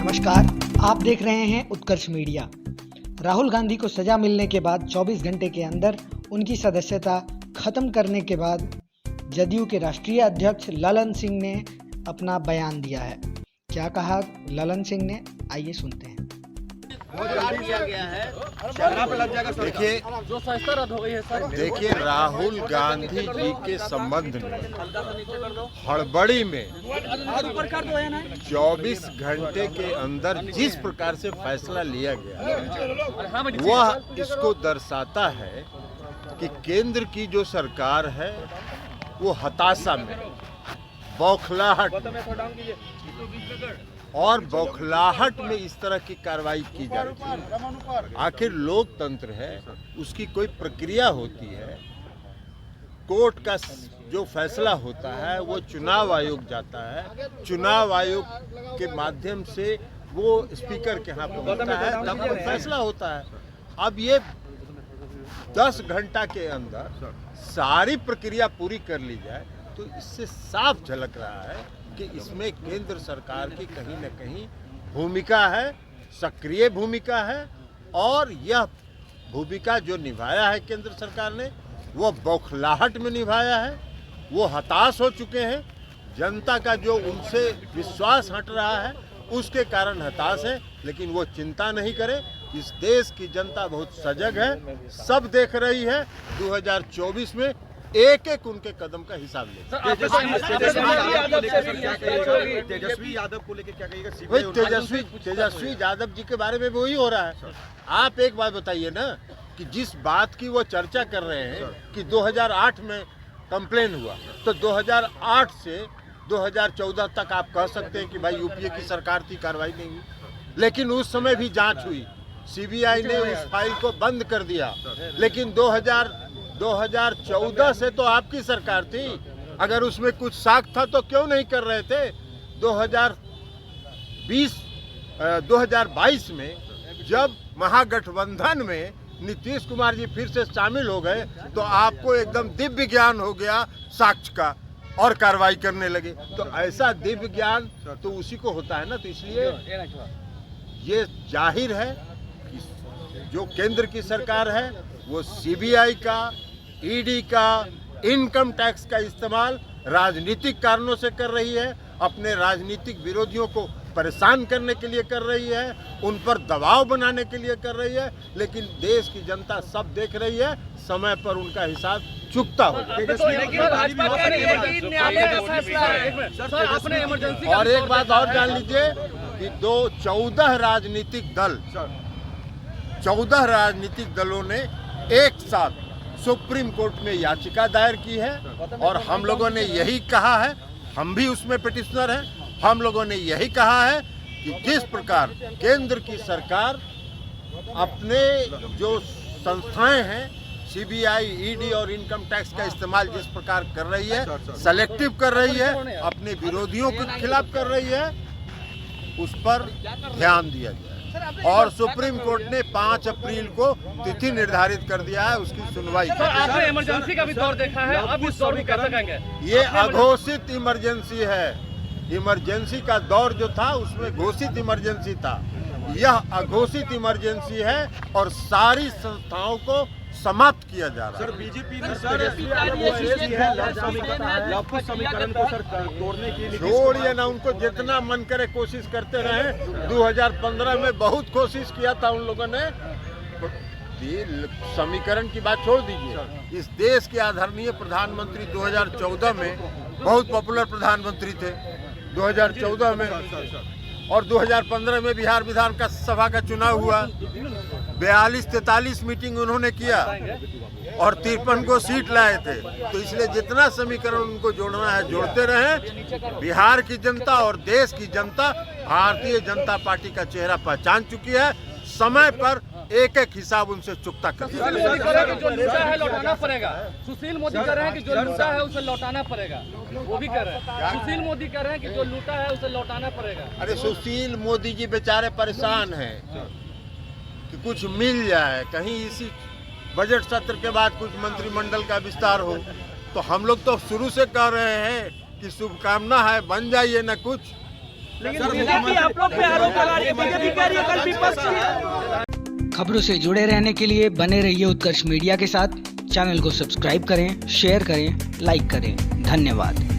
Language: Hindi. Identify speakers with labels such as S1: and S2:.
S1: नमस्कार, आप देख रहे हैं उत्कर्ष मीडिया। राहुल गांधी को सजा मिलने के बाद 24 घंटे के अंदर उनकी सदस्यता खत्म करने के बाद जदयू के राष्ट्रीय अध्यक्ष ललन सिंह ने अपना बयान दिया है। क्या कहा ललन सिंह ने, आइए सुनते हैं।
S2: देखिए राहुल गांधी जी के संबंध में हड़बड़ी में 24 घंटे के अंदर जिस प्रकार से फैसला लिया गया वह इसको दर्शाता है कि केंद्र की जो सरकार है वो हताशा में, बौखलाहट में इस तरह की कार्रवाई की जा रही है। आखिर लोकतंत्र है, उसकी कोई प्रक्रिया होती है। कोर्ट का जो फैसला होता है वो चुनाव आयोग जाता है, चुनाव आयोग के माध्यम से वो स्पीकर के यहाँ पहुँचता है, तब वो फैसला होता है। अब ये 10 घंटा के अंदर सारी प्रक्रिया पूरी कर ली जाए तो इससे साफ झलक रहा है कि इसमें केंद्र सरकार की कहीं न कहीं भूमिका है, सक्रिय भूमिका है। और यह भूमिका जो निभाया है केंद्र सरकार ने वो बौखलाहट में निभाया है। वो हताश हो चुके हैं, जनता का जो उनसे विश्वास हट रहा है उसके कारण हताश है। लेकिन वो चिंता नहीं करें, इस देश की जनता बहुत सजग है, सब देख रही है। 2024 में एक एक उनके कदम का हिसाब ले।
S3: तेजस्वी यादव को लेकर क्या कहिएगा?
S2: तेजस्वी यादव जी के बारे में वही हो रहा है। आप एक बात बताइए ना कि जिस बात की वो चर्चा कर रहे हैं कि 2008 में कंप्लेन हुआ, तो 2008 से 2014 तक आप कह सकते हैं कि भाई यूपीए की सरकार थी, कार्रवाई नहीं हुई। लेकिन उस समय भी जांच हुई, सीबीआई ने उस फाइल को बंद कर दिया। लेकिन 2014 से तो आपकी सरकार थी, अगर उसमें कुछ साख था तो क्यों नहीं कर रहे थे? 2022 में जब महागठबंधन में नीतीश कुमार जी फिर से शामिल हो गए तो आपको एकदम दिव्य ज्ञान हो गया साक्ष्य का और कार्रवाई करने लगे। तो ऐसा दिव्य ज्ञान तो उसी को होता है ना। तो इसलिए ये जाहिर है कि जो केंद्र की सरकार है वो सीबीआई का, ईडी का, इनकम टैक्स का इस्तेमाल राजनीतिक कारणों से कर रही है, अपने राजनीतिक विरोधियों को परेशान करने के लिए कर रही है, उन पर दबाव बनाने के लिए कर रही है। लेकिन देश की जनता सब देख रही है, समय पर उनका हिसाब चुकता होगा। और एक बात और जान लीजिए कि 14 राजनीतिक दलों ने एक साथ सुप्रीम कोर्ट में याचिका दायर की है और हम लोगों ने यही कहा है, हम भी उसमें पिटिशनर हैं, हम लोगों ने यही कहा है कि जिस प्रकार केंद्र की सरकार अपने जो संस्थाएं हैं सीबीआई, ईडी और इनकम टैक्स का इस्तेमाल जिस प्रकार कर रही है, सेलेक्टिव कर रही है, अपने विरोधियों के खिलाफ कर रही है, उस पर ध्यान दिया जाए। और सुप्रीम कोर्ट ने 5 अप्रैल को तिथि निर्धारित कर दिया है उसकी सुनवाई।
S4: आपने इमरजेंसी का भी दौर देखा है, अब इस दौर में कैसे कहेंगे?
S2: ये अघोषित इमरजेंसी है। इमरजेंसी का दौर जो था उसमें घोषित इमरजेंसी था, यह अघोषित इमरजेंसी है और सारी संस्थाओं को समाप्त किया जा रहा है।
S3: सर बीजेपी ने समीकरण को सर तोड़ने के लिए
S2: छोड़िए ना, उनको जितना मन करे कोशिश करते रहे। 2015 में बहुत कोशिश किया था उन लोगों ने। समीकरण की बात छोड़ दीजिए, इस देश के आदरणीय प्रधानमंत्री 2014 में बहुत पॉपुलर प्रधानमंत्री थे 2014 में, और 2015 में बिहार विधान का सभा का चुनाव हुआ। 42-43 मीटिंग उन्होंने किया और 53 को सीट लाए थे। तो इसलिए जितना समीकरण उनको जोड़ना है जोड़ते रहे। बिहार की जनता और देश की जनता भारतीय जनता पार्टी का चेहरा पहचान चुकी है। समय पर एक एक हिसाब उनसे चुकता कर
S4: सुशील मोदी कह रहे हैं कि जो लूटा है लौटाना पड़ेगा। सुशील मोदी कह रहे हैं कि जो लूटा है उसे लौटाना पड़ेगा, वो भी कह रहे हैं। सुशील मोदी कह रहे हैं कि जो लूटा है उसे लौटाना पड़ेगा।
S2: अरे सुशील मोदी जी बेचारे परेशान हैं कि कुछ मिल जाए, कहीं इसी बजट सत्र के बाद कुछ मंत्रिमंडल का विस्तार हो। तो हम लोग तो शुरू से कह रहे हैं कि शुभकामना है, बन जाइए ना कुछ।
S5: लेकिन बीजेपी आप लोग पे आरोप लगा रही है, बीजेपी कह रही है कल विपक्ष की।
S1: खबरों से जुड़े रहने के लिए बने रहिए उत्कर्ष मीडिया के साथ। चैनल को सब्सक्राइब करें, शेयर करें, लाइक करें। धन्यवाद।